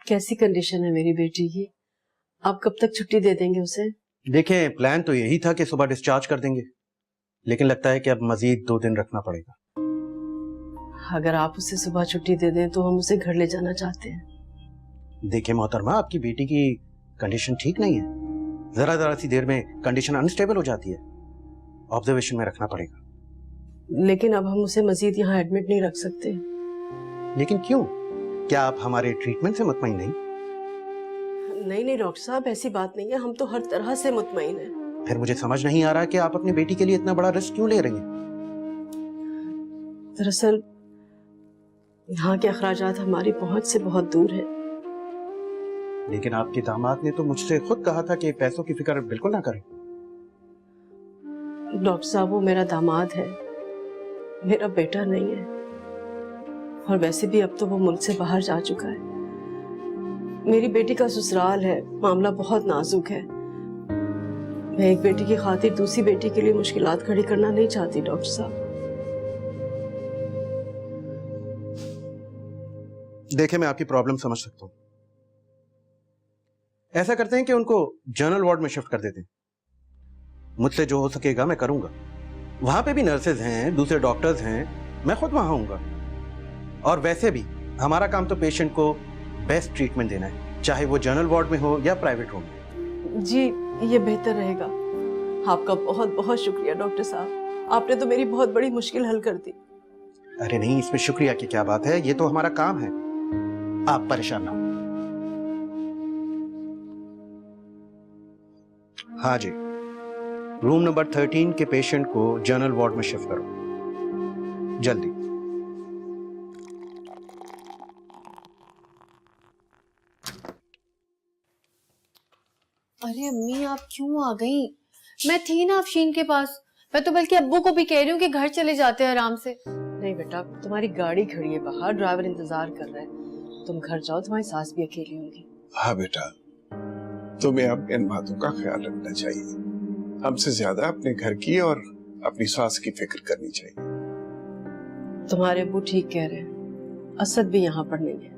कैसी कंडीशन है मेरी बेटी की? आप कब तक छुट्टी दे देंगे उसे? देखें, प्लान तो यही था कि सुबह डिस्चार्ज कर देंगे, लेकिन लगता है कि अब मजीद 2 दिन रखना पड़ेगा। अगर आप उसे सुबह छुट्टी दे दें तो हम उसे घर ले जाना चाहते हैं। देखिए मोहतरमा, आपकी बेटी की कंडीशन ठीक नहीं है। जरा सी देर में कंडीशन अनस्टेबल हो जाती है, ऑब्जर्वेशन में रखना पड़ेगा। लेकिन अब हम उसे मजीद यहाँ एडमिट नहीं रख सकते। लेकिन क्यों? क्या आप हमारे ट्रीटमेंट से मुतमईन नहीं? नहीं डॉक्टर साहब, ऐसी बात नहीं है, हम तो हर तरह से मुतमईन हैं। फिर मुझे समझ नहीं आ रहा कि आप अपनी बेटी के लिए इतना बड़ा रिस्क क्यों ले रही हैं? दरअसल यहाँ के अखराजात हमारी पहुंच से बहुत दूर है। लेकिन आपके दामाद ने तो मुझसे खुद कहा था कि पैसों की फिक्र बिल्कुल ना करें। डॉक्टर साहब, वो मेरा दामाद है, मेरा बेटा नहीं है। और वैसे भी अब तो वो मुल्क से बाहर जा चुका है। मेरी बेटी का ससुराल है, मामला बहुत नाजुक है। मैं एक बेटी की खातिर दूसरी बेटी के लिए मुश्किलात खड़ी करना नहीं चाहती डॉक्टर साहब। देखिए, मैं आपकी प्रॉब्लम समझ सकता हूँ। ऐसा करते हैं कि उनको जनरल वार्ड में शिफ्ट कर देते हैं। मुझसे जो हो सकेगा मैं करूंगा। वहां पे भी नर्सेज हैं, दूसरे डॉक्टर्स हैं, मैं खुद वहां आऊंगा। और वैसे भी हमारा काम तो पेशेंट को बेस्ट ट्रीटमेंट देना है, चाहे वो जनरल वार्ड में हो या प्राइवेट होम में। जी, ये बेहतर रहेगा। आपका बहुत बहुत शुक्रिया डॉक्टर साहब, आपने तो मेरी बहुत बड़ी मुश्किल हल कर दी। अरे नहीं, इसमें शुक्रिया की क्या बात है, ये तो हमारा काम है। आप परेशान ना हो। हाँ जी, रूम नंबर 13 के पेशेंट को जनरल वार्ड में शिफ्ट करो जल्दी। अरे अम्मी, आप क्यों आ गई? मैं थी ना अफशीन के पास। मैं तो बल्कि अब्बू को भी कह रही हूँ कि घर चले जाते हैं आराम से। नहीं बेटा, तुम्हारी गाड़ी खड़ी है बाहर, ड्राइवर इंतजार कर रहा है। तुम घर जाओ, तुम्हारी सास भी अकेली होगी। हाँ बेटा, तुम्हें अब इन बातों का ख्याल रखना चाहिए। हमसे ज्यादा अपने घर की और अपनी सास की फिक्र करनी चाहिए। तुम्हारे अब्बू ठीक कह रहे हैं, असद भी यहाँ पर नहीं है।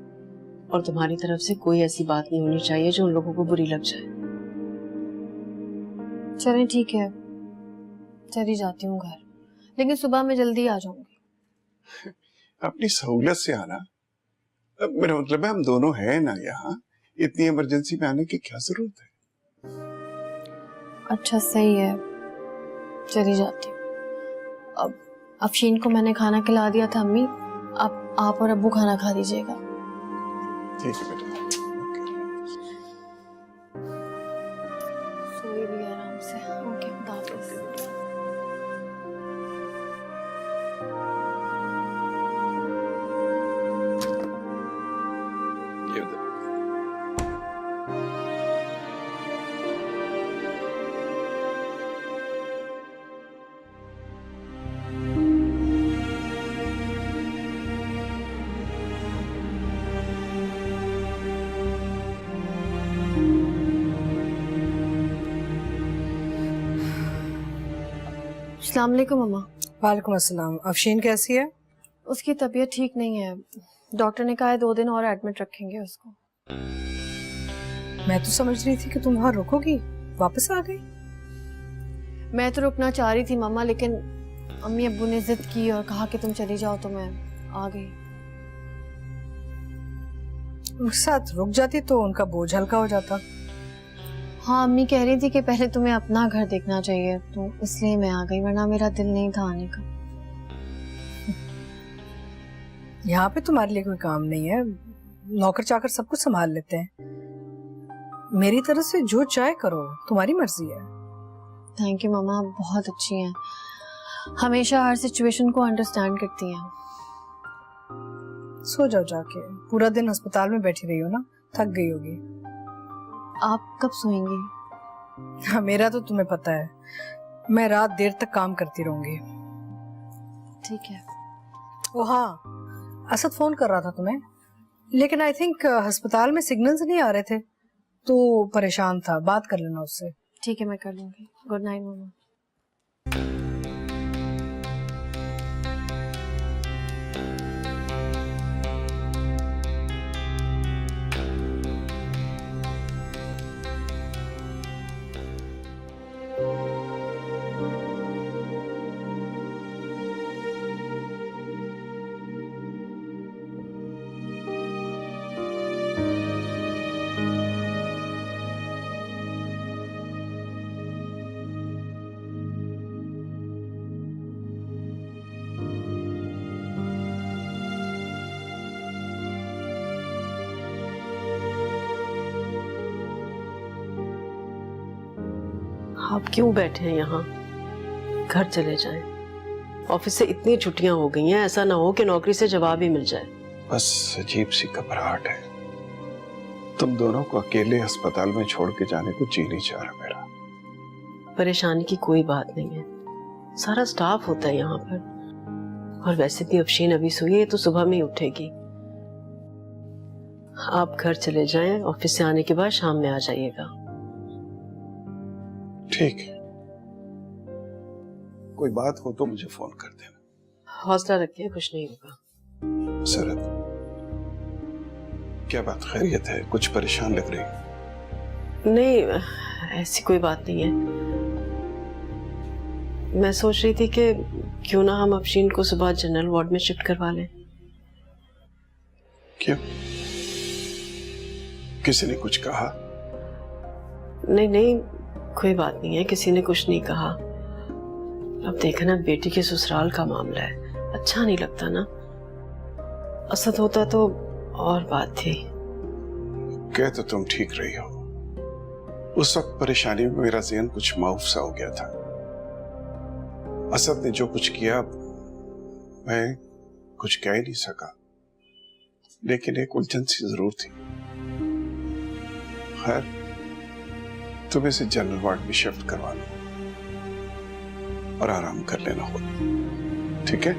और तुम्हारी तरफ से कोई ऐसी बात नहीं होनी चाहिए जो उन लोगों को बुरी लग जाए। चलें ठीक है, चली जाती हूँ घर, लेकिन सुबह मैं जल्दी आ जाऊंगी। अपनी सहूलत से आना। अब मेरा मतलब है हम दोनों हैं ना यहाँ, इतनी इमरजेंसी में आने की क्या जरूरत है? अच्छा सही है, चली जाती हूँ। अब अफशीन को मैंने खाना खिला दिया था अम्मी, अब आप और अब्बू खाना खा लीजिएगा। ठीक है बेटा। सोई भी आराम से। ओके, खुदा हाफिज़। ये उधर। अस्सलाम वालेकुम मम्मा। वालेकुम अस्सलाम। अफशीन कैसी है? उसकी तबीयत ठीक नहीं है, डॉक्टर ने कहा है 2 दिन और एडमिट रखेंगे उसको। मैं तो समझ रही थी कि तुम वहां रुकोगी, वापस आ गई। मैं तो रुकना चाह रही थी मम्मा, लेकिन अम्मी अब्बू ने जिद की और कहा कि तुम चली जाओ, तो मैं आ गई। उनके साथ रुक जाती तो उनका बोझ हल्का हो जाता। हाँ, अम्मी कह रही थी कि पहले तुम्हें अपना घर देखना चाहिए, तो इसलिए मैं आ गई, वरना मेरा दिल नहीं था आने का। यहाँ पे तुम्हारे लिए कोई काम नहीं है, नौकर चाकर सब कुछ संभाल लेते हैं। मेरी तरफ से जो चाहे करो, तुम्हारी मर्जी है। थैंक यू मम्मा, आप बहुत अच्छी हैं, हमेशा हर सिचुएशन को अंडरस्टैंड करती हैं। सो जाओ जाके, पूरा दिन अस्पताल में बैठी रही हो ना, थक गई होगी। आप कब सोएंगी? हाँ, मेरा तो तुम्हें पता है, मैं रात देर तक काम करती रहूंगी। ठीक है। ओ हाँ, असद फोन कर रहा था तुम्हें, लेकिन आई थिंक अस्पताल में सिग्नल्स नहीं आ रहे थे, तो परेशान था। बात कर लेना उससे। ठीक है, मैं कर लूंगी। गुड नाइट मम्मा। आप क्यों बैठे हैं यहाँ? घर चले जाएं। ऑफिस से इतनी छुट्टियां हो गई हैं, ऐसा ना हो कि नौकरी से जवाब ही मिल जाए। बस अजीब सी घबराहट है। तुम दोनों को अकेले अस्पताल में छोड़ के जाने को जी नहीं चाह रहा मेरा। परेशानी की कोई बात नहीं है, सारा स्टाफ होता है यहाँ पर। और वैसे भी अफशीन अभी सोई है तो सुबह में ही उठेगी। आप घर चले जाएं, ऑफिस से आने के बाद शाम में आ जाइएगा। ठीक है, कोई बात हो तो मुझे फोन कर देना। हौसला रखिए, कुछ नहीं होगा। सरद, क्या बात, खैरियत है? कुछ परेशान लग रही? नहीं, ऐसी कोई बात नहीं है। मैं सोच रही थी कि क्यों ना हम अफशीन को सुबह जनरल वार्ड में शिफ्ट करवा लें। क्यों, किसी ने कुछ कहा? नहीं नहीं, कोई बात नहीं है, किसी ने कुछ नहीं कहा। अब देखना, बेटी के ससुराल का मामला है, अच्छा नहीं लगता ना। असद होता तो और बात थी। कह तो तुम ठीक रही हो। उस वक्त परेशानी में मेरा ज़हन कुछ माऊफ सा हो गया था। असद ने जो कुछ किया मैं कुछ कह ही नहीं सका, लेकिन एक उलझन सी जरूर थी। खैर, तुम इसे जनरल वार्ड में शिफ्ट करवा लो और आराम कर लेना हो, ठीक है?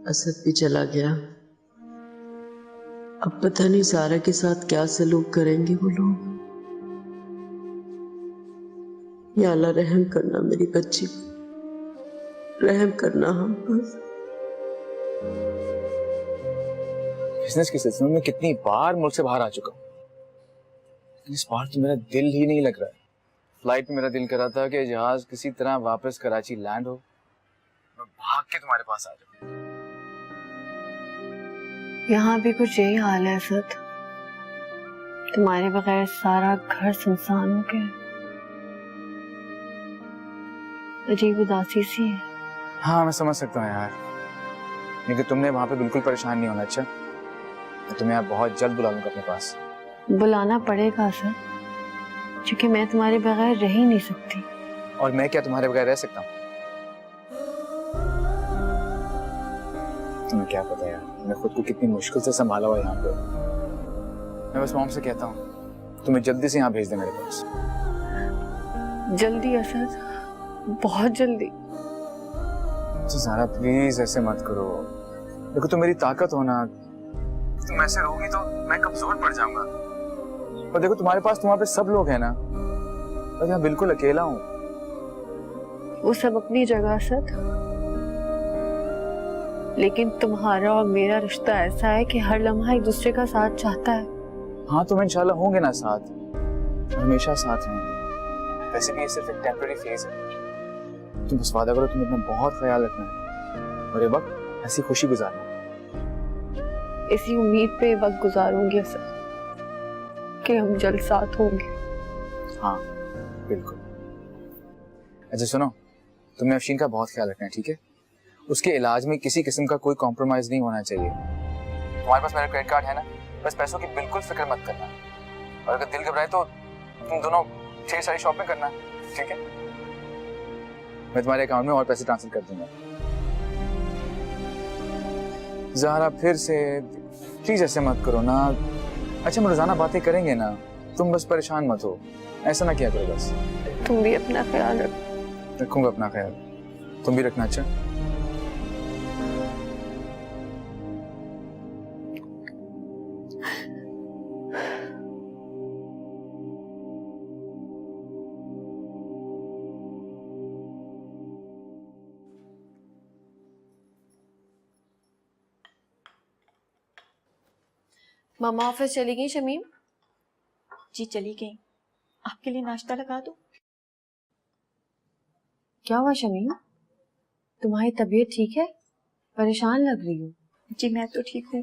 असद भी चला गया। अब पता नहीं सारा के साथ क्या सलूक करेंगे वो लोग। या अल्लाह रहम करना मेरी बच्ची पर, रहम करना हम पर। बिजनेस के सिलसिले में कितनी बार मुल्क से बाहर आ चुका हूँ, लेकिन इस बार तो मेरा दिल ही नहीं लग रहा है। फ्लाइट में मेरा दिल कर रहा था कि जहाज किसी तरह वापस कराची लैंड हो, मैं भाग के तुम्हारे पास आ जाऊं। यहाँ भी कुछ यही हाल है असद। तुम्हारे बगैर सारा घर सुनसान हो गया। अजीब उदासी सी है। हाँ, मैं समझ सकता हूँ यार, लेकिन तुमने वहां पे बिल्कुल परेशान नहीं होना। अच्छा, मैं तुम्हें यहाँ बहुत जल्द बुला लूंगा अपने पास। बुलाना पड़ेगा असद, क्योंकि मैं तुम्हारे बगैर रह ही नहीं सकती। और मैं क्या तुम्हारे बगैर रह सकता हूँ? तुम्हें क्या पता यार, मैंने खुद को कितनी मुश्किल से संभाला हुआ यहाँ पे। मैं बस मॉम से कहता हूँ तुम्हें जल्दी से यहाँ भेज दे मेरे पास। जल्दी असद, बहुत जल्दी। तो ज़ारा प्लीज ऐसे मत करो। देखो, तुम मेरी ताकत हो ना, तुम ऐसे रहोगी तो मैं कमजोर पड़ जाऊंगा। और देखो, तुम्हारे पास वहाँ पे सब लोग हैं ना, मैं यहाँ बिल्कुल अकेला हूँ। वो सब अपनी जगह असद, लेकिन तुम्हारा और मेरा रिश्ता ऐसा है कि हर लम्हा एक दूसरे का साथ चाहता है। हाँ, तुम इंशाल्लाह होंगे ना साथ, हमेशा साथ रहेंगे। वैसे भी ये सिर्फ एक टेम्पररी फेज है। तुम बस वादा करो, तुम अपना बहुत ख्याल रखना है और ये वक्त ऐसी खुशी गुजारना। इसी उम्मीद पे वक्त गुजारूंगी असद कि हम जल्द साथ होंगे। हाँ बिल्कुल। अच्छा सुनो, तुमने अफशीन का बहुत ख्याल रखना है, ठीक है? उसके इलाज में किसी किस्म का कोई कॉम्प्रोमाइज नहीं होना चाहिए। तुम्हारे पास मेरा क्रेडिट कार्ड है ना, बस पैसों की बिल्कुल फिक्र मत करना। और अगर दिल घबराए तो तुम दोनों ढेर सारी शॉपिंग करना, ठीक है? मैं तुम्हारे अकाउंट में और पैसे ट्रांसफर कर दूंगा। ज़ारा फिर से प्लीज ऐसे मत करो ना। अच्छा, हम रोजाना बातें करेंगे ना, तुम बस परेशान मत हो, ऐसा ना किया करो बस। तुम भी अपना ख्याल रखो। रखूंगा अपना ख्याल, तुम भी रखना। अच्छा, मम्मा ऑफिस चली गई शमीम? जी चली गई। आपके लिए नाश्ता लगा दूं? क्या हुआ शमीम? तुम्हारी तबीयत ठीक है? परेशान लग रही हो। जी मैं तो ठीक हूँ,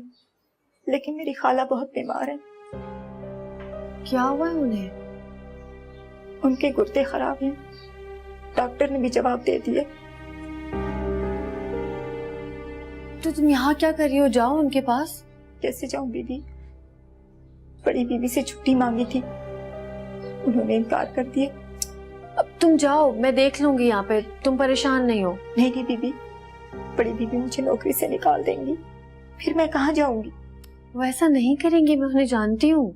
लेकिन मेरी खाला बहुत बीमार है। क्या हुआ है उन्हें? उनके गुर्दे खराब हैं। डॉक्टर ने भी जवाब दे दिया। तो तुम यहाँ क्या कर रही हो? जाओ उनके पास। कैसे जाऊं बीबी? बड़ी बीबी से छुट्टी मांगी थी, उन्होंने इनकार कर दिया। अब तुम जाओ, मैं देख लूंगी यहाँ पे, तुम परेशान नहीं हो। नहीं नहीं बीबी, बड़ी बीबी मुझे नौकरी से निकाल देंगी, फिर मैं कहाँ जाऊंगी? वो ऐसा नहीं करेंगी, मैं उन्हें जानती हूँ।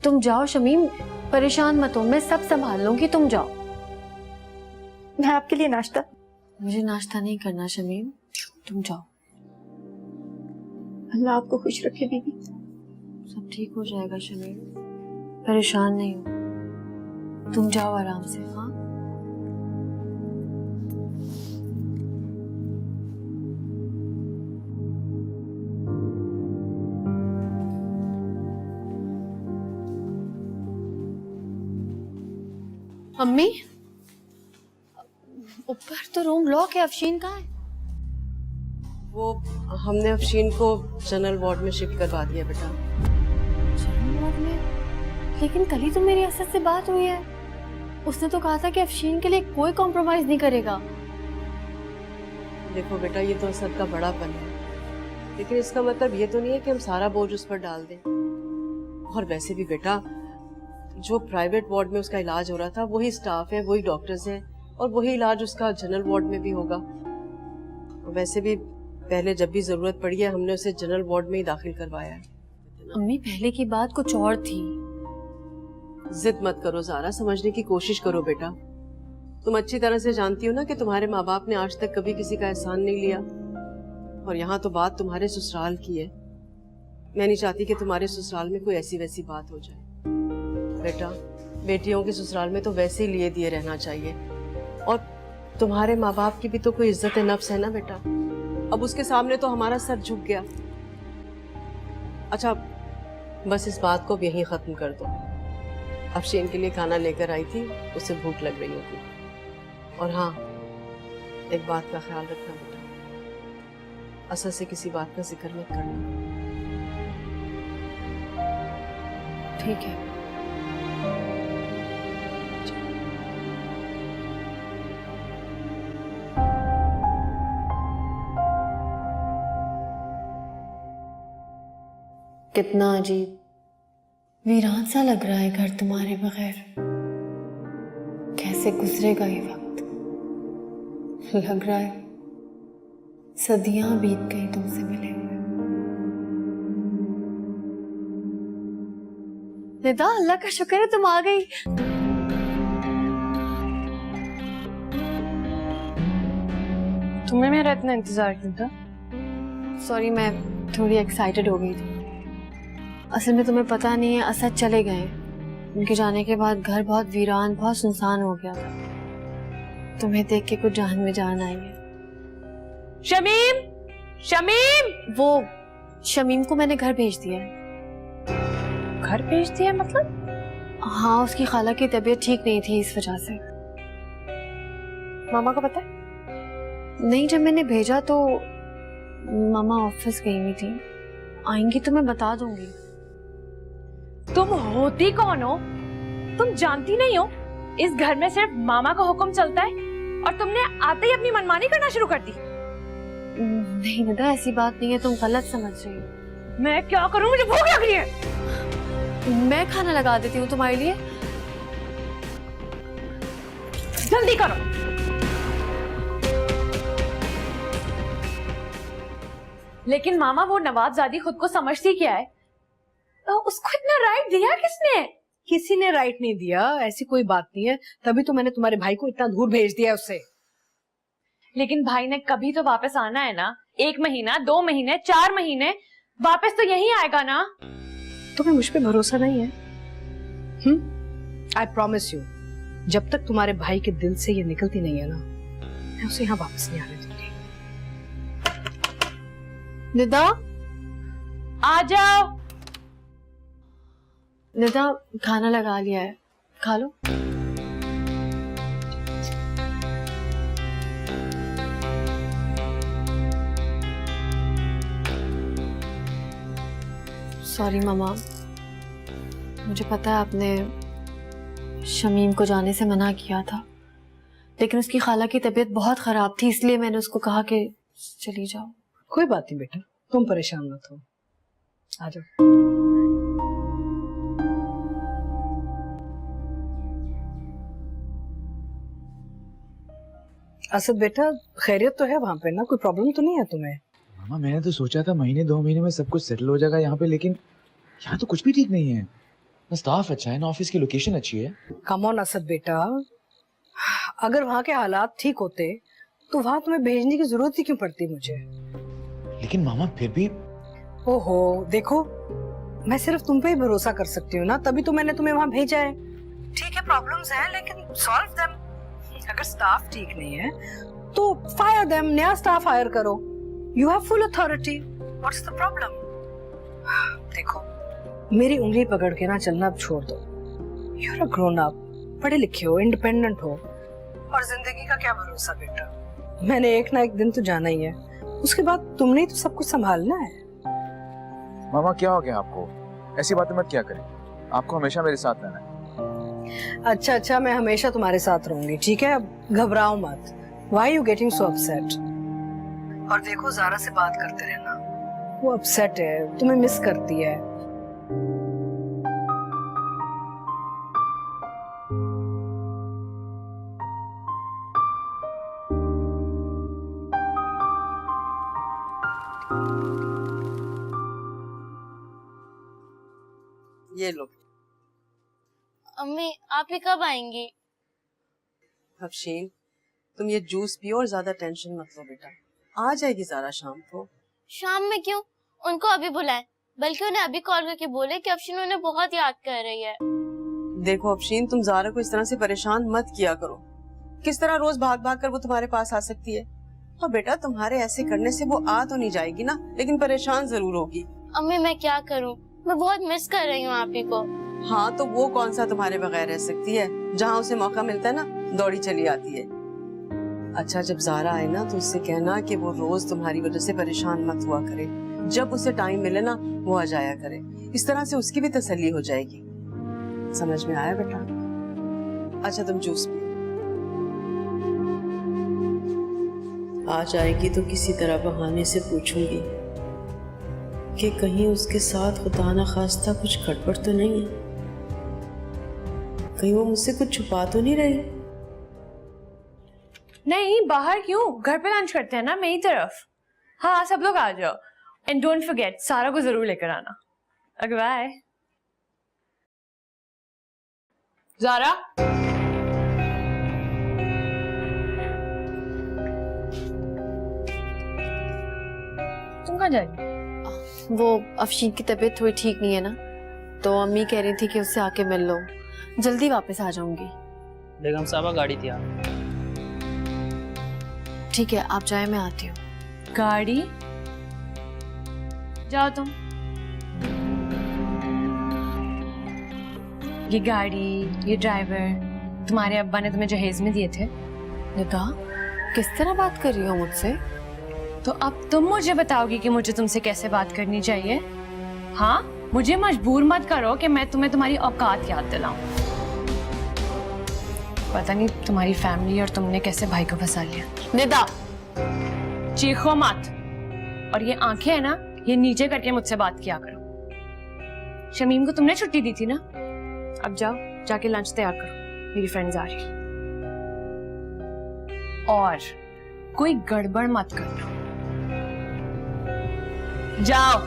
तुम जाओ शमीम, परेशान मत हो, मैं सब संभाल लूंगी, तुम जाओ। मैं आपके लिए नाश्ता। मुझे नाश्ता नहीं करना शमीम, तुम जाओ। अल्लाह आपको खुश रखे बीबी। सब ठीक हो जाएगा शमीम, परेशान नहीं हो, तुम जाओ आराम से। हाँ अम्मी, ऊपर तो रूम लॉक है, अफशीन कहाँ है? वो हमने अफशीन को जनरल वार्ड में शिफ्ट करवा दिया बेटा। जनरल वार्ड में? लेकिन कल ही तो मेरी असद से बात हुई है, उसने तो कहा था कि अफशीन के लिए कोई कॉम्प्रोमाइज नहीं करेगा। देखो बेटा, ये तो असद का बड़ापन है, लेकिन इसका मतलब ये तो नहीं है कि हम सारा बोझ उस पर डाल दें। और वैसे भी बेटा, जो प्राइवेट वार्ड में उसका इलाज हो रहा था वही स्टाफ है, वही डॉक्टर्स हैं, और वही इलाज उसका जनरल वार्ड में भी होगा। वैसे भी पहले जब भी जरूरत पड़ी है हमने उसे जनरल वार्ड में ही दाखिल करवाया है। अम्मी, पहले की बात कुछ और थी। जिद मत करो ज़ारा, समझने की कोशिश करो बेटा। तुम अच्छी तरह से जानती हो ना कि तुम्हारे माँ बाप ने आज तक कभी किसी का एहसान नहीं लिया, और यहाँ तो बात तुम्हारे ससुराल की है। मैं नहीं चाहती कि तुम्हारे ससुराल में कोई ऐसी वैसी बात हो जाए। बेटा, बेटियों के ससुराल में तो वैसे ही लिए दिए रहना चाहिए, और तुम्हारे माँ बाप की भी तो कोई इज्जत नफ्स है ना बेटा। अब उसके सामने तो हमारा सर झुक गया। अच्छा, बस इस बात को यहीं खत्म कर दो। अफशीन के लिए खाना लेकर आई थी, उसे भूख लग रही होगी। और हाँ, एक बात का ख्याल रखना बेटा, असद से किसी बात का जिक्र मत करना। ठीक है। कितना अजीब, वीरान सा लग रहा है घर तुम्हारे बगैर। कैसे गुजरेगा ये वक्त? लग रहा है सदियां बीत गई तुमसे मिले हुए। निदा, अल्लाह का शुक्र है तुम आ गई। तुम्हें मेरा इतना इंतजार क्यों था? सॉरी, मैं थोड़ी एक्साइटेड हो गई थी। असल में तुम्हें पता नहीं है, असद चले गए। उनके जाने के बाद घर बहुत वीरान, बहुत सुनसान हो गया था। तुम्हें देख के कुछ जान में जान आई है। शमीम, शमीम! वो शमीम को मैंने घर भेज दिया है। घर भेज दिया मतलब? हाँ, उसकी खाला की तबीयत ठीक नहीं थी, इस वजह से। मामा को पता है? नहीं, जब मैंने भेजा तो मामा ऑफिस गई हुई थी। आएंगी तो मैं बता दूंगी। तुम होती कौन हो? तुम जानती नहीं हो इस घर में सिर्फ मामा का हुक्म चलता है, और तुमने आते ही अपनी मनमानी करना शुरू कर दी। नहीं निदा, ऐसी बात नहीं है, तुम गलत समझ रही हो। मैं क्या करूं? मुझे भूख लग रही है। मैं खाना लगा देती हूँ तुम्हारे लिए। जल्दी करो। लेकिन मामा, वो नवाबजादी खुद को समझती क्या है? उसको इतना राइट दिया किसने? किसी ने राइट नहीं दिया, ऐसी कोई बात नहीं है। तभी तो मैंने तुम्हारे भाई को इतना दूर भेज दिया उससे। लेकिन भाई ने कभी तो वापस आना है ना। 1 महीना, 2 महीने, 4 महीने, वापस तो यही आएगा ना। तुम्हें मुझ पे भरोसा नहीं है? आई प्रॉमिस यू, जब तक तुम्हारे भाई के दिल से ये निकलती नहीं है ना, मैं उसे यहाँ वापस नहीं आने दूंगी। निदा, आ जाओ। निदा खाना लगा लिया है, खा लो। सॉरी मामा, मुझे पता है आपने शमीम को जाने से मना किया था, लेकिन उसकी खाला की तबीयत बहुत खराब थी, इसलिए मैंने उसको कहा कि चली जाओ। कोई बात नहीं बेटा, तुम परेशान मत हो, आ जाओ। असद बेटा, खैरियत तो है वहाँ पे ना? कोई प्रॉब्लम तो नहीं है तुम्हें? मामा मैंने तो सोचा था महीने 2 महीने में सब कुछ सेटल हो जाएगा यहाँ पे, लेकिन यहाँ तो कुछ भी ठीक नहीं है। ना स्टाफ अच्छा है, ना ऑफिस की लोकेशन अच्छी है। कम ऑन असद बेटा, अगर वहाँ के हालात ठीक होते तो वहाँ तुम्हें भेजने की जरूरत ही क्यों पड़ती मुझे? लेकिन मामा फिर भी। ओहो देखो, मैं सिर्फ तुम पे ही भरोसा कर सकती हूँ ना, तभी तो मैंने तुम्हें वहाँ भेजा है। ठीक है प्रॉब्लम्स हैं, लेकिन सॉल्व देम। अगर स्टाफ ठीक नहीं है तो फायर देम, नया स्टाफ हायर करो। You have full authority, what's the problem? देखो, मेरी उंगली पकड़ के ना चलना अब छोड़ दो। You are a grown up, पढ़े लिखे हो, इंडिपेंडेंट हो, और जिंदगी का क्या भरोसा बेटा, मैंने एक ना एक दिन तो जाना ही है, उसके बाद तुमने ही तो सब कुछ संभालना है। मामा क्या हो गया आपको? ऐसी बातें मत किया करें, आपको हमेशा मेरे साथ रहना है। अच्छा, मैं हमेशा तुम्हारे साथ रहूंगी, ठीक है? अब घबराओ मत। Why are you getting so upset? और देखो, ज़ारा से बात करते रहना, वो अपसेट है, तुम्हें मिस करती है। ये लो। अम्मी आप ही कब आएंगी? अफशीन, तुम ये जूस पियो और ज्यादा टेंशन मत लो बेटा, आ जाएगी ज़ारा शाम को। शाम में क्यों? उनको अभी बुलाएं, बल्कि उन्हें अभी कॉल करके बोले कि अफशीन उन्हें बहुत याद कर रही है। देखो अफशीन, तुम ज़ारा को इस तरह से परेशान मत किया करो। किस तरह रोज भाग भाग कर वो तुम्हारे पास आ सकती है? और बेटा, तुम्हारे ऐसे करने से वो आ तो नहीं जाएगी ना, लेकिन परेशान जरूर होगी। अम्मी मैं क्या करूं, मैं बहुत मिस कर रही हूँ आप ही को। हाँ तो वो कौन सा तुम्हारे बगैर रह सकती है? जहाँ उसे मौका मिलता है ना, दौड़ी चली आती है। अच्छा, जब ज़ारा आए ना तो उससे कहना कि वो रोज तुम्हारी वजह से परेशान मत हुआ करे, जब उसे टाइम मिले ना वो आ जाया करे, इस तरह से उसकी भी तसल्ली हो जाएगी। समझ में आया बेटा? अच्छा तुम जूस पियो। आ जाएगी तो किसी तरह बहाने से पूछूंगी कि कहीं उसके साथ खुदा ना खास्ता कुछ गड़बड़ तो नहीं है, कहीं वो मुझसे कुछ छुपा तो नहीं रही। नहीं, बाहर क्यों, घर पे लंच करते हैं ना, मेरी तरफ। हाँ सब लोग आ जाओ, एंड डोंट फॉरगेट सारा को जरूर लेकर आना। Okay bye. ज़ारा, तुम कहाँ जा रही? वो अफशीन की तबीयत थोड़ी ठीक नहीं है ना, तो अम्मी कह रही थी कि उससे आके मिल लो, जल्दी वापस आ जाऊंगी। बेगम साहबा गाड़ी थी आप। ठीक है आप जाए, मैं आती हूँ। गाड़ी? जाओ तुम। ये गाड़ी, ये ड्राइवर तुम्हारे अब्बा ने तुम्हें जहेज में दिए थे। निदा, किस तरह बात कर रही हो मुझसे? तो अब तुम मुझे बताओगी कि मुझे तुमसे कैसे बात करनी चाहिए? हाँ, मुझे मजबूर मत करो कि मैं तुम्हें तुम्हारी औकात याद दिलाऊं। पता नहीं तुम्हारी फैमिली और तुमने कैसे भाई को फंसा लिया। निदा, चीखो मत, और ये आंखें है ना, ये नीचे करके मुझसे बात किया करो। शमीम को तुमने छुट्टी दी थी ना, अब जाओ जाके लंच तैयार करो, मेरी फ्रेंड्स आ रही है। और कोई गड़बड़ मत करना, जाओ।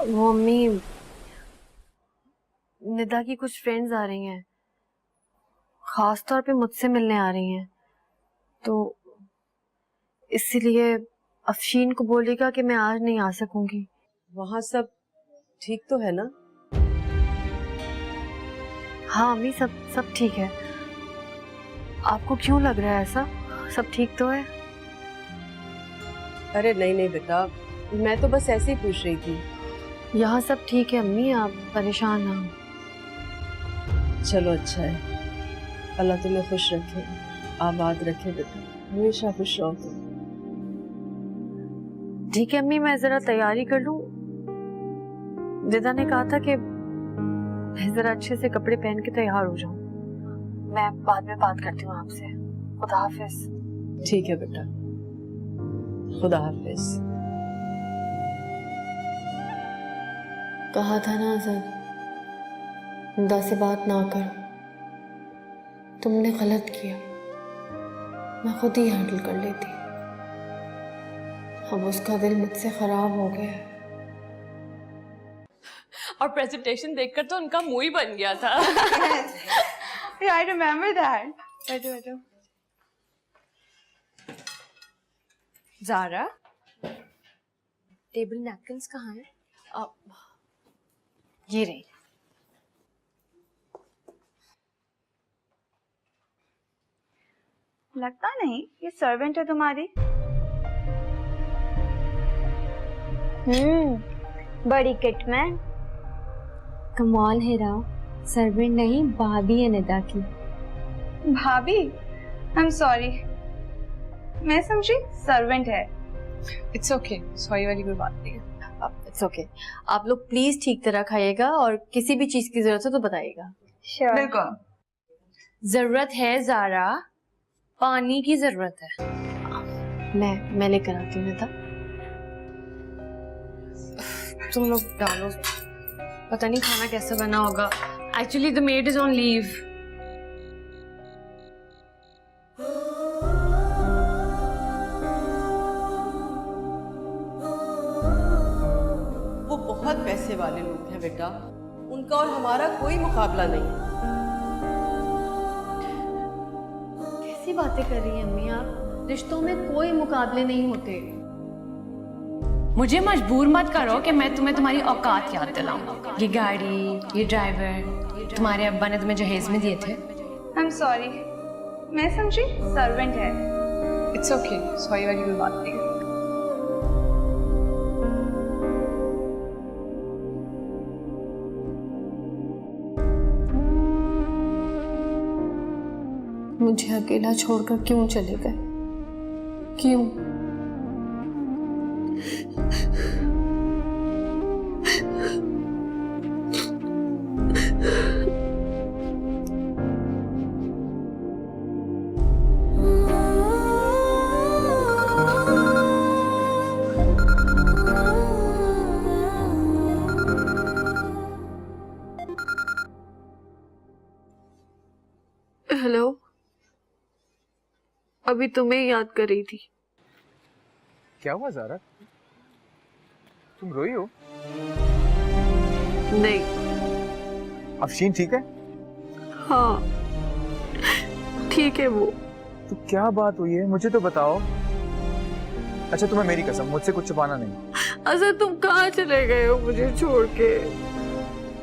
वो अम्मी, निदा की कुछ फ्रेंड्स आ रही हैं, खास तौर पे मुझसे मिलने आ रही हैं, तो इसलिए अफशीन को बोलेगा कि मैं आज नहीं आ सकूंगी। वहाँ सब ठीक तो है ना? हाँ अम्मी, सब ठीक है। आपको क्यों लग रहा है ऐसा? सब ठीक तो है? अरे नहीं बेटा, मैं तो बस ऐसे ही पूछ रही थी। यहाँ सब ठीक है अम्मी, आप परेशान ना हो। चलो अच्छा है, अल्लाह तुम्हें खुश रखे, आबाद रखे बेटा, हमेशा खुश रहो तुम। ठीक है अम्मी, मैं जरा तैयारी कर लूं। दिदा ने कहा था कि मैं जरा अच्छे से कपड़े पहन के तैयार हो जाऊं। मैं बाद में बात करती हूँ आपसे। खुदा हाफिज। ठीक है बेटा, खुदा हाफिज। कहा था ना आजाद, खुदा से बात ना करो। तुमने गलत किया, मैं खुद ही हैंडल कर लेती। अब उसका दिल मुझसे खराब हो गया है। और प्रेजेंटेशन देखकर तो उनका मुंह ही बन गया था। I remember that. बैठो। ज़ारा, टेबल नैपकिन्स कहाँ हैं? ये रही। लगता नहीं ये सर्वेंट है तुम्हारी। बड़ी किटमैन। कमाल है राव, सर्वेंट नहीं भाभी है निदा की। भाभी? आई एम सॉरी, मैं समझी सर्वेंट है। इट्स ओके, सॉरी वाली कोई बात नहीं है। It's okay. आप लोग प्लीज ठीक तरह खाइएगा और किसी भी चीज की जरूरत हो तो बताइएगा। श्योर। बिल्कुल। जरूरत है ज़ारा, पानी की जरूरत है। मैं लेकर आती हूँ निदा। तुम लोग डालो, पता नहीं खाना कैसे बना होगा। Actually the made is on leave. वो बहुत पैसे वाले लोग हैं बेटा, उनका और हमारा कोई मुकाबला नहीं है। कैसी बातें कर रही हैं अम्मी आप? रिश्तों में कोई मुकाबले नहीं होते। मुझे मजबूर मत करो कि मैं तुम्हें तुम्हारी औकात याद दिलाऊं। ये गाड़ी, ये ड्राइवर तुम्हारे अब्बा ने तुम्हें जहेज में दिए थे। आई एम सॉरी, मैं समझी सर्वेंट है। इट्स ओके, सॉरी वाली कोई बात नहीं है। मुझे अकेला छोड़कर क्यों चले गए? क्यों? हेलो, अभी तुम्हें याद कर रही थी। क्या हुआ ज़ारा? तुम रोई हो? नहीं। अफशीन ठीक है? हाँ ठीक है वो। तो क्या बात हुई है, मुझे तो बताओ। अच्छा तुम्हें मेरी कसम, मुझसे कुछ छुपाना नहीं। अच्छा तुम कहाँ चले गए हो मुझे छोड़ के?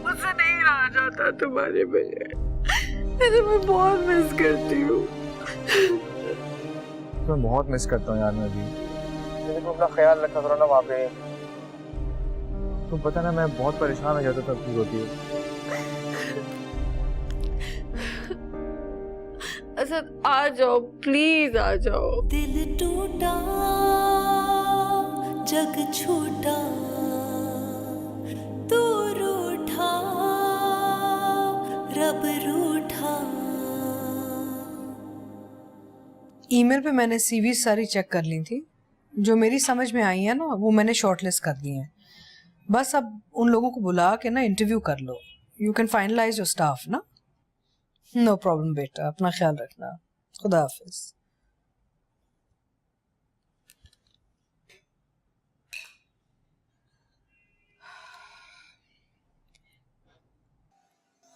मुझसे नहीं रहा जाता तुम्हारे बगैर। मैं बहुत मिस करती हूँ। मैं बहुत मिस करता हूँ यार। मैं भी, लेकिन तुम अपना ख्याल रखा करो ना वहाँ पे। तुम पता ना, मैं बहुत परेशान हो जाता था तब होती है। अच्छा आ जाओ प्लीज, आ जाओ। दिल टूटा जग छूटा, तू रूठा रब रूठा। ईमेल पे मैंने सीवी सारी चेक कर ली थी, जो मेरी समझ में आई है ना वो मैंने शॉर्टलिस्ट कर दी है। बस अब उन लोगों को बुला के ना इंटरव्यू कर लो। You can finalise your staff ना। नो प्रॉब्लम बेटा, अपना ख्याल रखना। खुदा हाफिज।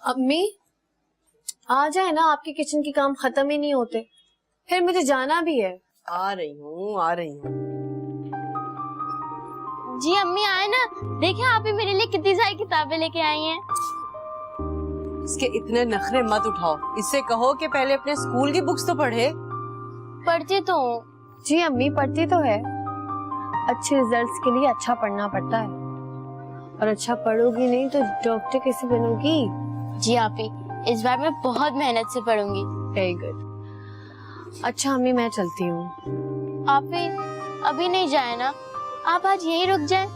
अम्मी आ जाए ना, आपके किचन के काम खत्म ही नहीं होते। फिर मुझे जाना भी है। आ रही हूँ। जी अम्मी आए ना, देखिए आप ही मेरे लिए कितनी सारी किताबें लेके आई हैं। इसके इतने नखरे मत उठाओ, इससे कहो कि पहले अपने स्कूल की बुक्स तो पढ़े। पढ़ती तो हूँ। जी अम्मी पढ़ती तो है, अच्छे रिजल्ट्स के लिए अच्छा पढ़ना पड़ता है, और अच्छा पढ़ोगी नहीं तो डॉक्टर कैसे बनोगी? जी आप ही, इस बार मैं बहुत मेहनत से पढ़ूंगी। Very good. अच्छा अम्मी मैं चलती हूँ। आप ही अभी नहीं जाए ना, आप आज यहीं रुक जाए।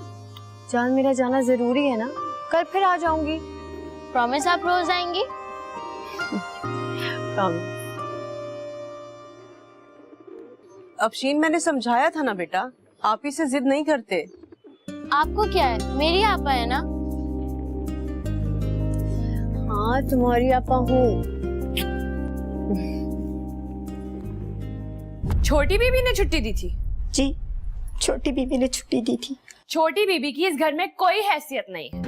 जान मेरा जाना जरूरी है ना, कल फिर आ जाऊंगी। प्रॉमिस आप रोज आएंगी? प्रॉमिस। अफशीन मैंने समझाया था ना बेटा, आप ही से जिद नहीं करते। आपको क्या है, मेरी आपा है ना। हाँ तुम्हारी आपा हूँ। छोटी बीबी ने छुट्टी दी थी। जी, छोटी बीबी ने छुट्टी दी थी। छोटी बीबी की इस घर में कोई हैसियत नहीं है,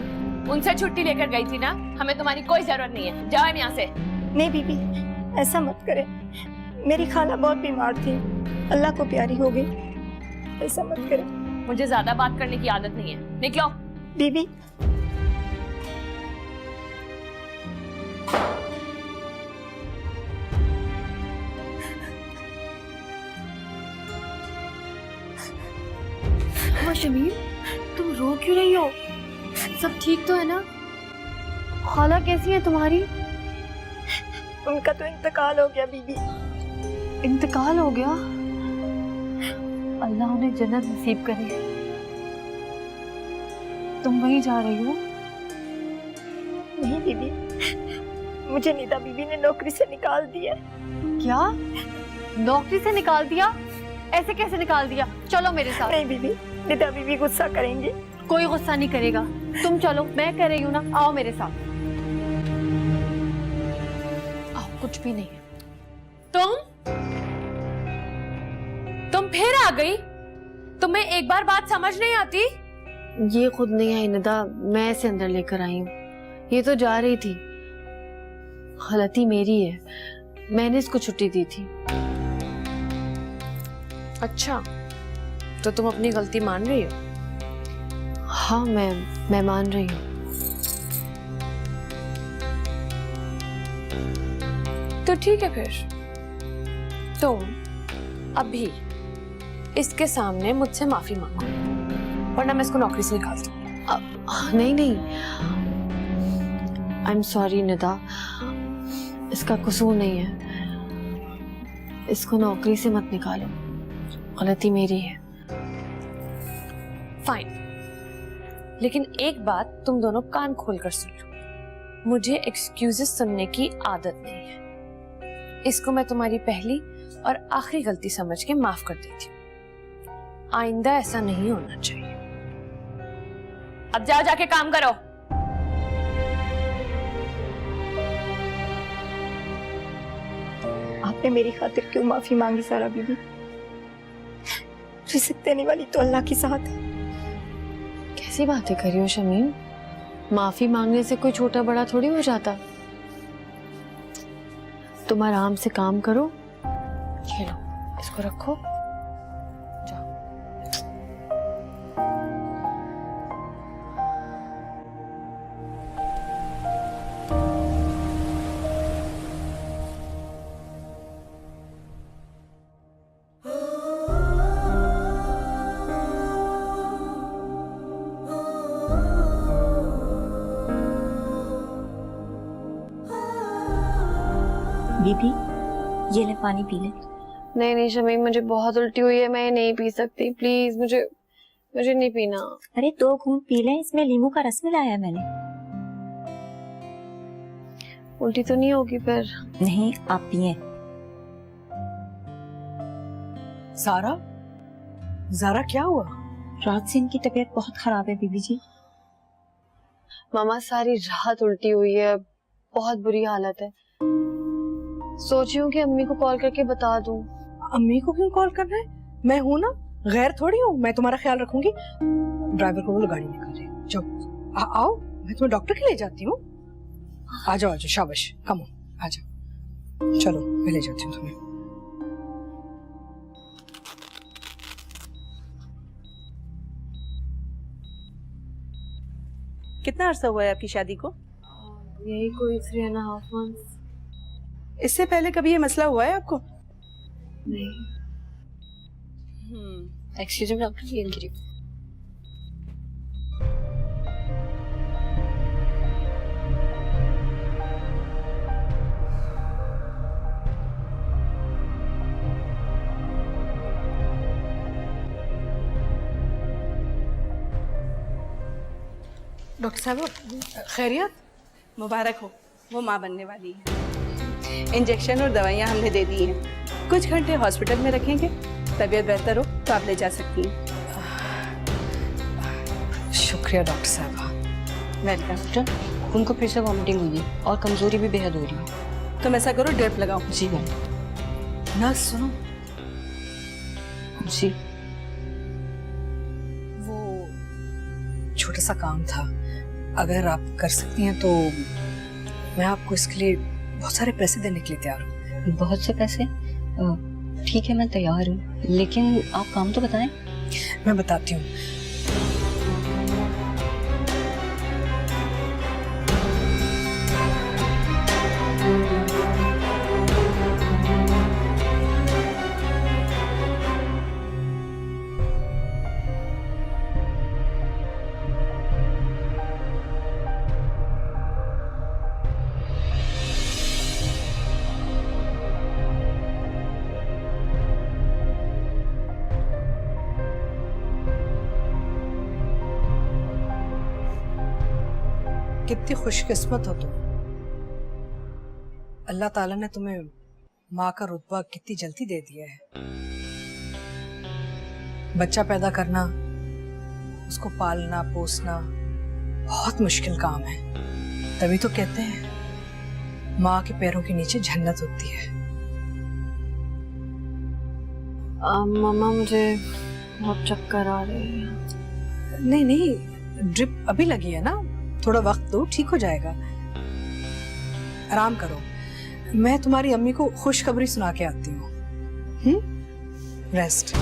उनसे छुट्टी लेकर गई थी ना, हमें तुम्हारी कोई जरूरत नहीं है, जाओ यहाँ से। नहीं बीबी, ऐसा मत करे, मेरी खाला बहुत बीमार थी, अल्लाह को प्यारी हो गई, ऐसा मत करे। मुझे ज्यादा बात करने की आदत नहीं है, निकलो। बीबी शमीम तुम रो क्यों रही हो? सब ठीक तो है ना? खाला कैसी है तुम्हारी? उनका तो इंतकाल हो गया बीबी। इंतकाल हो गया? अल्लाह उन्हें जन्नत नसीब करे। तुम वहीं जा रही हो? नहीं बीबी, मुझे निदा बीबी ने नौकरी से निकाल दिया। क्या? नौकरी से निकाल दिया? ऐसे कैसे निकाल दिया? चलो मेरे साथ। नहीं बीबी, निदा बीबी गुस्सा करेंगे। कोई गुस्सा नहीं करेगा, तुम चलो, मैं कह रही हूँ ना, आओ मेरे साथ। आओ, कुछ भी नहीं है। तुम फिर आ गई? तुम्हें एक बार बात समझ नहीं आती? ये खुद नहीं आई निदा, मैं इसे अंदर लेकर आई हूँ। ये तो जा रही थी, गलती मेरी है, मैंने इसको छुट्टी दी थी। अच्छा, तो तुम अपनी गलती मान रही हो? हाँ मैं मान रही हूँ। तो ठीक है, फिर तुम अभी इसके सामने मुझसे माफी मांगो, वरना मैं इसको नौकरी से निकाल दूँ। नहीं, आई एम सॉरी निदा, इसका कसूर नहीं है, इसको नौकरी से मत निकालो, गलती मेरी है। फाइन, लेकिन एक बात तुम दोनों कान खोलकर सुन लो, मुझे एक्सक्यूजेस सुनने की आदत नहीं है। इसको मैं तुम्हारी पहली और आखिरी गलती समझ के माफ कर देती हूँ, आइंदा ऐसा नहीं होना चाहिए। अब जाओ, जाके काम करो। आपने मेरी खातिर क्यों माफी मांगी सारा बीबी? रिज़्क देने वाली तो अल्लाह के साथ है। कैसी बातें कर रही हो शमीम? माफी मांगने से कोई छोटा बड़ा थोड़ी हो जाता। तुम आराम से काम करो, ये लो, इसको रखो, जाओ। बीबी ये ले पानी पी ले। नहीं शमीम, मुझे बहुत उल्टी हुई है, मैं ये नहीं पी सकती, प्लीज मुझे नहीं पीना। अरे 2 घूंट पी ले, इसमें नींबू का रस मिलाया है मैंने। उल्टी तो नहीं होगी फिर? नहीं, आप पिए। सारा, ज़ारा क्या हुआ? रात से इनकी तबीयत बहुत खराब है बीबी जी। मामा सारी रात उल्टी हुई है, बहुत बुरी हालत है। सोची हूँ कि अम्मी को कॉल करके बता दूं। अम्मी को क्यों कॉल करना है? मैं हूं ना, गैर थोड़ी हूँ, मैं तुम्हारा ख्याल रखूंगी। ड्राइवर को बोलो गाड़ी निकाले। जाओ, आओ, मैं तुम्हें डॉक्टर के ले जाती हूँ। आ जाओ, शाबाश, कम आ जाओ, चलो मैं ले जाती हूँ तुम्हें। कितना अरसा हुआ है आपकी शादी को? यही कोई 3.5 months। इससे पहले कभी ये मसला हुआ है आपको? नहीं। एक्सक्यूज मी डॉक्टर, ये इनकी रिपोर्ट। डॉक्टर साहब खैरियत? मुबारक हो, वो माँ बनने वाली है। इंजेक्शन और दवाइयाँ हमने दे दी हैं। कुछ घंटे हॉस्पिटल में रखेंगे, तबीयत बेहतर हो तो आप ले जा सकती हैं। शुक्रिया डॉक्टर साहब। वेलकम। उनको फिर से वॉमिटिंग हुई है और कमजोरी भी बेहद हो रही है। तुम ऐसा करो, ड्रिप लगाओ। जी मैम। नर्स सुनो, जी। वो छोटा सा काम था, अगर आप कर सकती हैं तो मैं आपको इसके लिए बहुत सारे पैसे देने के लिए तैयार हूँ। बहुत से पैसे? ठीक है, मैं तैयार हूँ, लेकिन आप काम तो बताएं। मैं बताती हूँ। कितनी खुशकिस्मत हो तुम। अल्लाह ताला ने तुम्हें माँ का रुतबा कितनी जल्दी दे दिया है। बच्चा पैदा करना, उसको पालना पोसना बहुत मुश्किल काम है। तभी तो कहते हैं माँ के पैरों के नीचे जन्नत होती है। मामा मुझे बहुत चक्कर आ रहे हैं। नहीं नहीं, ड्रिप अभी लगी है ना, थोड़ा वक्त दो, ठीक हो जाएगा। आराम करो, मैं तुम्हारी अम्मी को खुशखबरी सुना के आती हूँ। रेस्ट।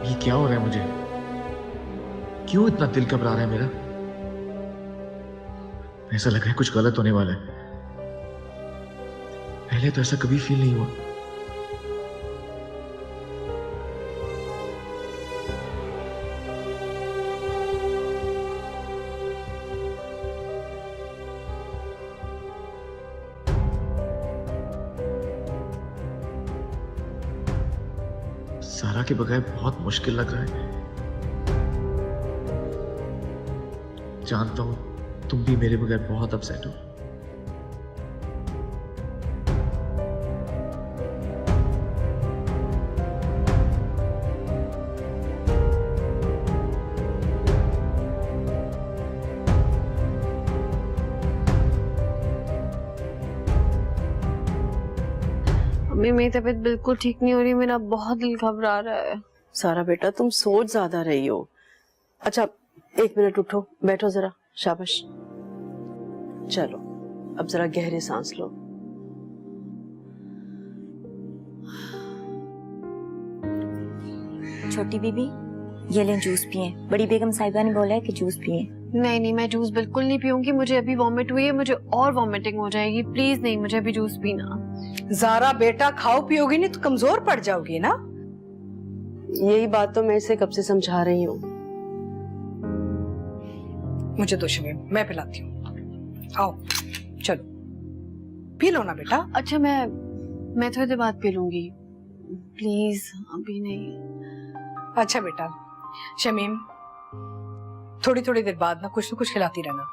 ये क्या हो रहा है मुझे? क्यों इतना दिल घबरा रहा है मेरा? ऐसा लग रहा है कुछ गलत होने वाला है। पहले तो ऐसा कभी फील नहीं हुआ। सारा के बगैर बहुत मुश्किल लग रहा है। जानता हूं तुम भी मेरे बगैर बहुत अपसेट हो। अम्मी मेरी तबीयत बिल्कुल ठीक नहीं हो रही, मेरा बहुत दिल घबरा रहा है। सारा बेटा तुम सोच ज्यादा रही हो। अच्छा 1 मिनट उठो, बैठो जरा, शाबाश। चलो अब जरा गहरे सांस लो। छोटी बीबी ये लें जूस पिए। बड़ी बेगम साहिबा ने बोला है कि जूस पिए। नहीं नहीं, मैं जूस बिल्कुल नहीं पीऊंगी, मुझे अभी वॉमिट हुई है, मुझे और वॉमिटिंग हो जाएगी। प्लीज नहीं, मुझे अभी जूस पीना। ज़ारा बेटा खाओ पियोगी नहीं तो कमजोर पड़ जाओगी ना। यही बात तो मैं इसे कब से समझा रही हूँ। मुझे दो शमीम, मैं पिलाती हूँ। आओ चलो पी लो ना बेटा। अच्छा मैं थोड़ी देर बाद पी लूंगी, प्लीज अभी नहीं। अच्छा बेटा शमीम, थोड़ी थोड़ी देर बाद ना कुछ खिलाती रहना,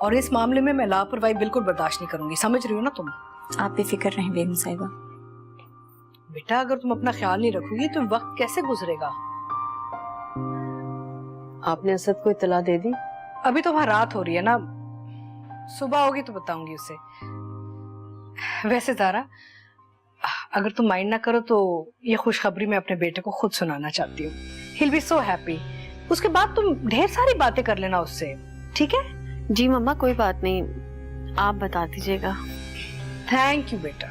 और इस मामले में मैं लापरवाही बिल्कुल बर्दाश्त नहीं करूंगी, समझ रही हो ना तुम? आप बेफिक्र रहें बेगम साहिबा। बेटा अगर तुम अपना ख्याल नहीं रखोगी तो वक्त कैसे गुजरेगा? आपने असद को इत्तला दे दी? अभी तो वहां रात हो रही है ना, सुबह होगी तो बताऊंगी उसे। वैसे ज़ारा, अगर तुम माइंड ना करो तो ये खुशखबरी मैं अपने बेटे को खुद सुनाना चाहती हूँ। He'll be so happy। उसके बाद तुम ढेर सारी बातें कर लेना उससे, ठीक है? जी मम्मा, कोई बात नहीं, आप बता दीजिएगा। थैंक यू बेटा।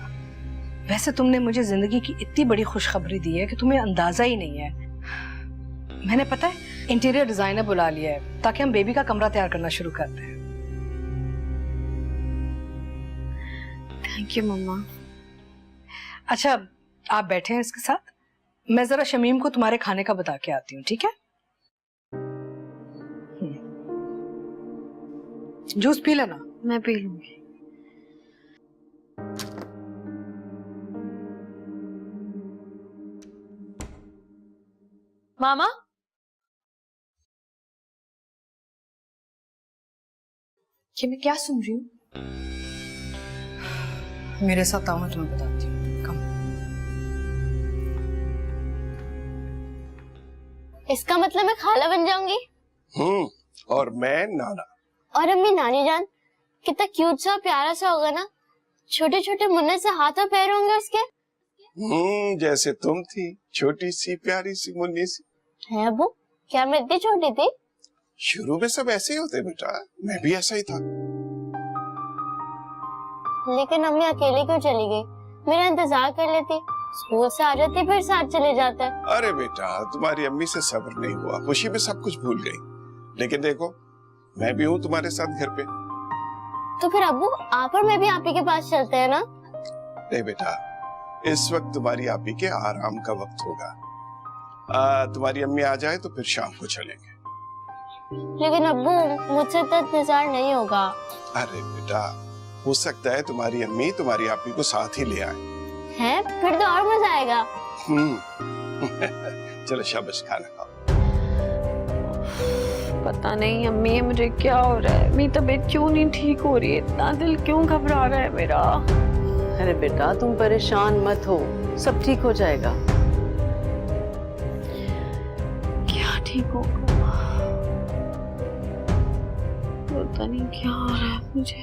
वैसे तुमने मुझे जिंदगी की इतनी बड़ी खुशखबरी दी है कि तुम्हें अंदाजा ही नहीं है। मैंने पता है इंटीरियर डिजाइनर बुला लिया है ताकि हम बेबी का कमरा तैयार करना शुरू कर दें। थैंक यू मम्मा। अच्छा, आप बैठे हैं इसके साथ, मैं जरा शमीम को तुम्हारे खाने का बता के आती हूँ, ठीक है? जूस पी लेना। मैं पी लूंगी। मामा, ये मैं क्या सुन रही हूँ? मेरे साथ आओ, मैं तुम्हें बताती हूँ। कम। इसका मतलब मैं खाला बन जाऊंगी? और मैं नाना। और अम्मी नानी जान, कितना क्यूट सा प्यारा सा होगा ना। छोटे छोटे मुन्ने से हाथ और पैर होंगे उसके। जैसे तुम थी, छोटी सी प्यारी सी मुन्नी सी। है अबू, क्या मैं इतनी छोटी थी? शुरू में सब ऐसे ही होते बेटा, मैं भी ऐसा ही था। लेकिन अम्मी अकेले क्यों चली गई? मेरा इंतजार कर लेती, स्कूल से आ जाती फिर साथ चले जाते। अरे बेटा, तुम्हारी अम्मी से सब्र नहीं हुआ, खुशी में सब कुछ भूल गई। लेकिन देखो, मैं भी हूँ तुम्हारे साथ घर पे। तो फिर अब्बू, आप और मैं भी आप ही के पास चलते हैं ना? नहीं बेटा, इस वक्त तुम्हारी आप ही के आराम का वक्त होगा। तुम्हारी अम्मी आ जाए तो फिर शाम को चलेंगे। लेकिन अब्बू, मुझसे तो इंतजार नहीं होगा। अरे बेटा, हो सकता है तुम्हारी अम्मी तुम्हारी आप ही को साथ ही ले आए। हैं? फिर तो और मजा आएगा। चलो शाबाश, खाना खाओ। पता नहीं अम्मी, ये मुझे क्या हो रहा है? मेरी तबीयत क्यों नहीं ठीक हो रही है? इतना दिल क्यों घबरा रहा है मेरा? अरे बेटा, तुम परेशान मत हो, सब ठीक हो जाएगा। क्या ठीक होगा? पता नहीं क्या हो रहा है मुझे।